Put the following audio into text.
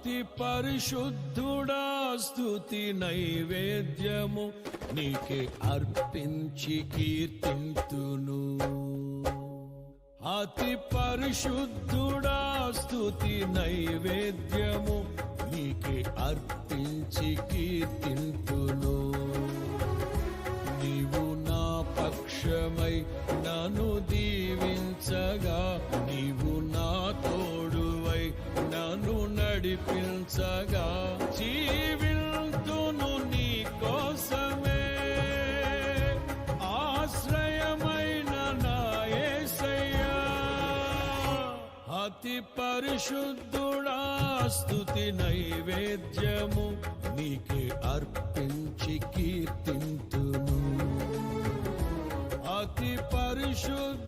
అతి పరిశుద్ధుడా స్తుతి నైవేద్యము నీకే అర్పించి కీర్తింతును. అతి పరిశుద్ధుడా స్తుతి నైవేద్యము నీకే అర్పించి కీర్తింతును. నీవు నా పక్షమై నన్ను దీవించగా, నీవు నా తోడువై నన్ను నడిపించగా, జీవింతును నీ కోసమే ఆశ్రయమైన నా యేసయ్యా. అతి పరిశుద్ధుడా స్తుతి నైవేద్యము నీకే అర్పించి కీర్తింతును. అతి పరిశుద్ధ